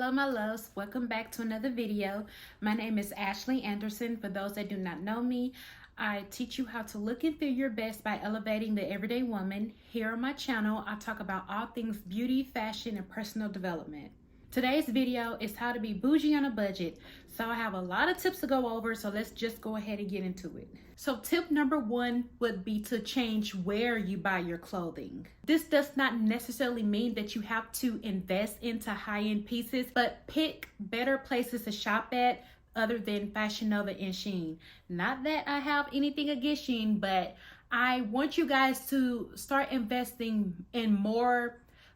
Hello my loves, welcome back to another video. My name is Ashley Anderson. For those that do not know me, I teach you how to look and feel your best by elevating the everyday woman. Here on my channel, I talk about all things beauty, fashion, and personal development. Today's video is how to be bougie on a budget. So I have a lot of tips to go over, so let's just go ahead and get into it. So tip number one would be to change where you buy your clothing. This does not necessarily mean that you have to invest into high-end pieces, but pick better places to shop at other than Fashion Nova and Shein. Not that I have anything against Shein, but I want you guys to start investing in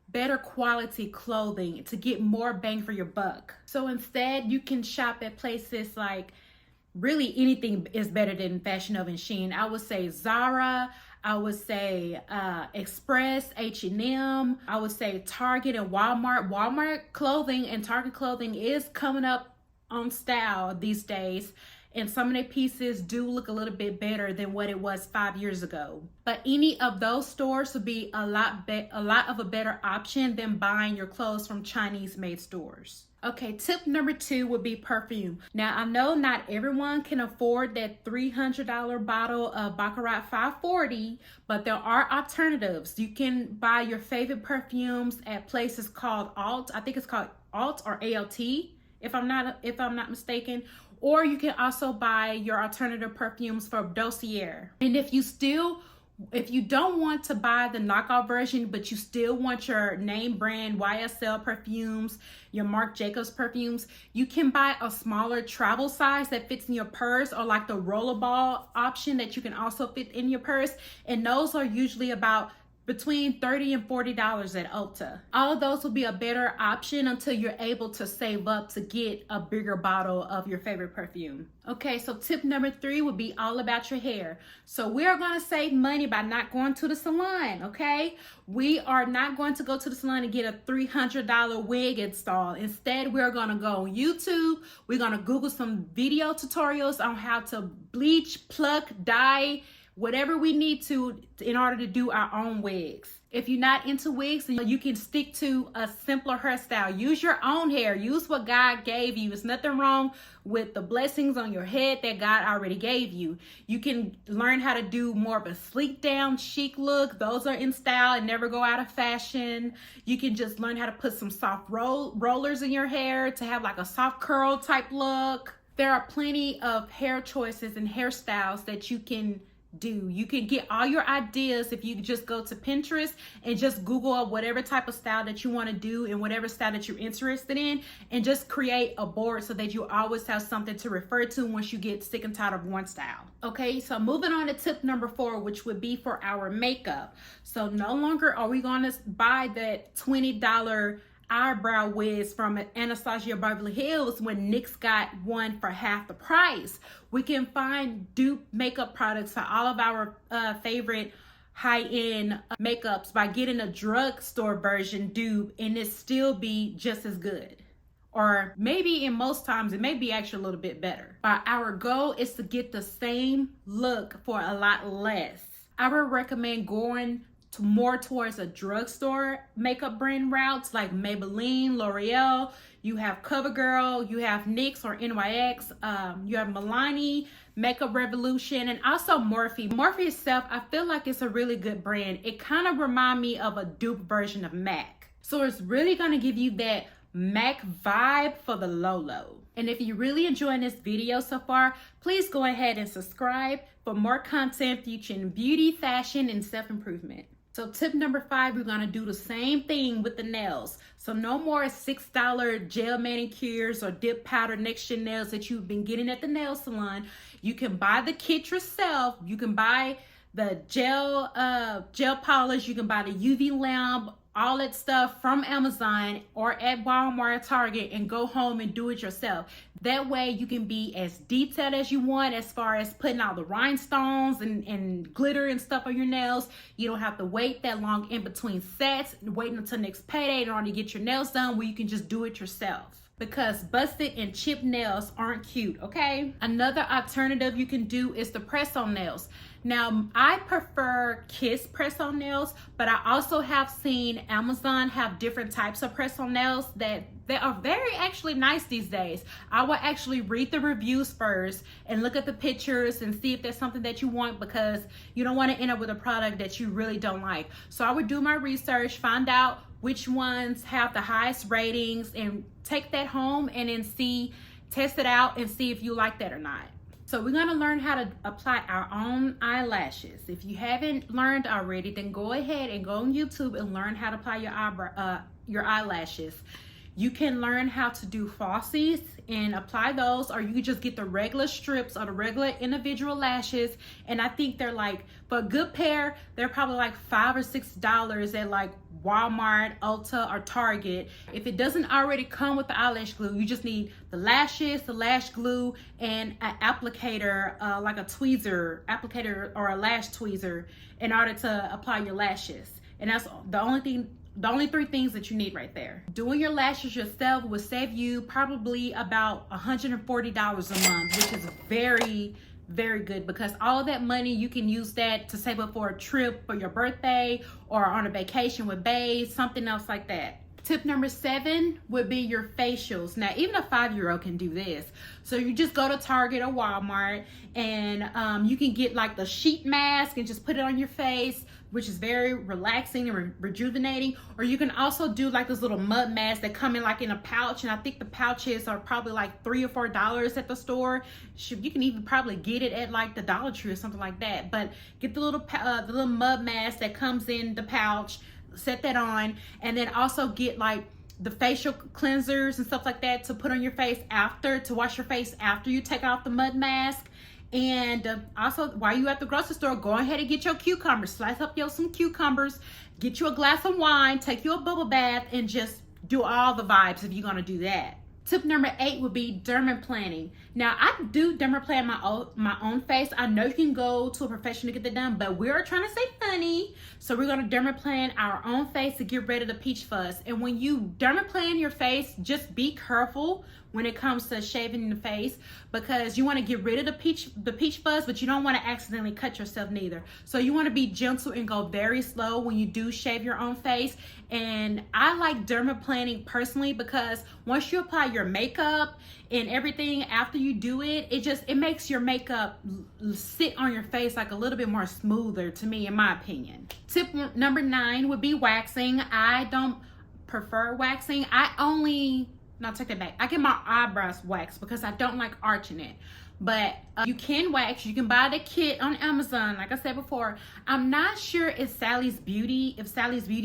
better quality clothing to get more bang for your buck. So instead, you can shop at places like, really anything is better than Fashion Nova and Shein. I would say Zara, I would say Express, H&M, I would say Target and Walmart. Walmart clothing and Target clothing is coming up on style these days, and some of their pieces do look a little bit better than what it was 5 years ago. But any of those stores would be a lot of a better option than buying your clothes from Chinese-made stores. Okay, tip number two would be perfume. Now, I know not everyone can afford that $300 bottle of Baccarat 540, but there are alternatives. You can buy your favorite perfumes at places called Alt. I think it's called Alt or ALT, if I'm not mistaken. Or you can also buy your alternative perfumes from Dossier. And if you don't want to buy the knockoff version, but you still want your name brand YSL perfumes, your Marc Jacobs perfumes, you can buy a smaller travel size that fits in your purse, or like the rollerball option that you can also fit in your purse. And those are usually about between $30 and $40 at Ulta. All of those will be a better option until you're able to save up to get a bigger bottle of your favorite perfume. Okay, so tip number three would be all about your hair. So we are gonna save money by not going to the salon, okay? We are not going to go to the salon and get a $300 wig installed. Instead, we're gonna go on YouTube. We're gonna Google some video tutorials on how to bleach, pluck, dye, whatever we need to in order to do our own wigs. If you're not into wigs, then you can stick to a simpler hairstyle. Use your own hair. Use what God gave you. There's nothing wrong with the blessings on your head that God already gave you. You can learn how to do more of a sleek down, chic look. Those are in style and never go out of fashion. You can just learn how to put some soft rollers in your hair to have like a soft curl type look. There are plenty of hair choices and hairstyles that you can do. You can get all your ideas if you just go to Pinterest and just Google up whatever type of style that you want to do and whatever style that you're interested in, and just create a board so that you always have something to refer to once you get sick and tired of one style. Okay, so moving on to tip number four, which would be for our makeup. So no longer are we going to buy that $20 eyebrow wigs from Anastasia Beverly Hills when NYX got one for half the price. We can find dupe makeup products for all of our favorite high-end makeups by getting a drugstore version dupe, and it still be just as good. Or maybe in most times, it may be actually a little bit better. But our goal is to get the same look for a lot less. I would recommend going more towards a drugstore makeup brand routes like Maybelline, L'Oreal. You have CoverGirl, you have NYX or NYX, you have Milani, Makeup Revolution, and also Morphe. Morphe itself, I feel like it's a really good brand. It kind of reminds me of a dupe version of MAC. So it's really going to give you that MAC vibe for the low. And if you're really enjoying this video so far, please go ahead and subscribe for more content featuring beauty, fashion, and self-improvement. So tip number five, we're gonna do the same thing with the nails. So no more $6 gel manicures or dip powder next to your nails that you've been getting at the nail salon. You can buy the kit yourself. You can buy the gel polish. You can buy the UV lamp, all that stuff from Amazon or at Walmart or Target, and go home and do it yourself. That way you can be as detailed as you want as far as putting all the rhinestones and glitter and stuff on your nails. You don't have to wait that long in between sets, waiting until next payday in order to get your nails done, where you can just do it yourself. Because busted and chipped nails aren't cute, okay? Another alternative you can do is the press-on nails. Now, I prefer Kiss press-on nails, but I also have seen Amazon have different types of press-on nails that They are very actually nice these days. I will actually read the reviews first and look at the pictures and see if there's something that you want, because you don't want to end up with a product that you really don't like. So I would do my research, find out which ones have the highest ratings, and take that home and then test it out and see if you like that or not. So we're gonna learn how to apply our own eyelashes. If you haven't learned already, then go ahead and go on YouTube and learn how to apply your eyelashes. You can learn how to do falsies and apply those, or you can just get the regular strips or the regular individual lashes. And I think they're like, for a good pair, they're probably like $5 or $6 at like Walmart, Ulta, or Target. If it doesn't already come with the eyelash glue, you just need the lashes, the lash glue, and an applicator, like a tweezer applicator or a lash tweezer, in order to apply your lashes. And that's the only three things that you need right there. Doing your lashes yourself will save you probably about $140 a month, which is very, very good, because all of that money, you can use that to save up for a trip for your birthday or on a vacation with babes, something else like that. Tip number 7 would be your facials. Now, even a 5-year-old can do this. So you just go to Target or Walmart, and you can get like the sheet mask and just put it on your face, which is very relaxing and rejuvenating. Or you can also do like those little mud masks that come in like in a pouch, and I think the pouches are probably like $3 or $4 at the store. You can even probably get it at like the Dollar Tree or something like that. But get the little mud mask that comes in the pouch, set that on, and then also get like the facial cleansers and stuff like that to put on your face to wash your face after you take off the mud mask. And also, while you at the grocery store, go ahead and get your cucumbers. Slice up some cucumbers, get you a glass of wine, take you a bubble bath, and just do all the vibes if you're gonna do that. Tip number 8 would be dermaplaning. Now, I do dermaplan my own face. I know you can go to a professional to get that done, but we're trying to save money, so we're gonna dermaplan our own face to get rid of the peach fuzz. And when you dermaplan your face, just be careful when it comes to shaving the face, because you want to get rid of the peach fuzz, but you don't want to accidentally cut yourself neither. So you want to be gentle and go very slow when you do shave your own face. And I like dermaplaning personally, because once you apply your makeup and everything after you do it, it makes your makeup sit on your face like a little bit more smoother, to me, in my opinion. Tip number 9 would be waxing. I don't prefer waxing. No, take that back. I get my eyebrows waxed because I don't like arching it. But you can wax. You can buy the kit on Amazon. Like I said before, I'm not sure if Sally's Beauty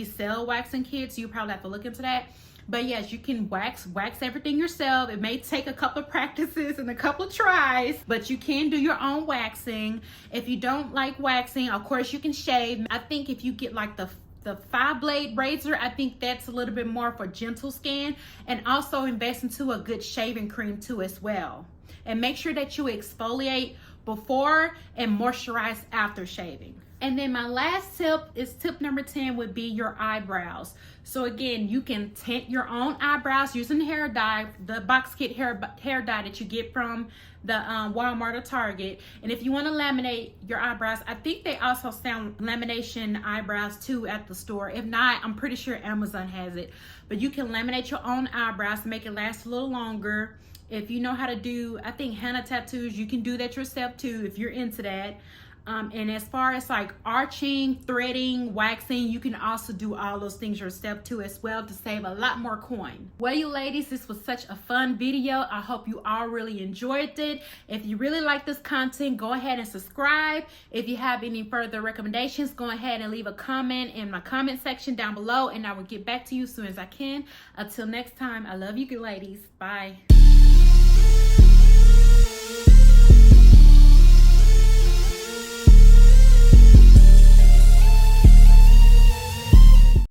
sell waxing kits. You probably have to look into that. But yes, you can wax everything yourself. It may take a couple of practices and a couple of tries, but you can do your own waxing. If you don't like waxing, of course you can shave. I think if you get like the 5-blade razor, I think that's a little bit more for gentle skin. And also invest into a good shaving cream too as well. And make sure that you exfoliate before and moisturize after shaving. And then my last tip is tip number 10 would be your eyebrows. So again, you can tint your own eyebrows using hair dye, the box kit hair dye that you get from the Walmart or Target. And if you want to laminate your eyebrows, I think they also sell lamination eyebrows too at the store. If not, I'm pretty sure Amazon has it. But you can laminate your own eyebrows to make it last a little longer. If you know how to do, I think, henna tattoos, you can do that yourself too if you're into that. And as far as like arching, threading, waxing, you can also do all those things yourself too as well to save a lot more coin. Well, you ladies, this was such a fun video. I hope you all really enjoyed it. If you really like this content, go ahead and subscribe. If you have any further recommendations, go ahead and leave a comment in my comment section down below, and I will get back to you as soon as I can. Until next time, I love you ladies. Bye.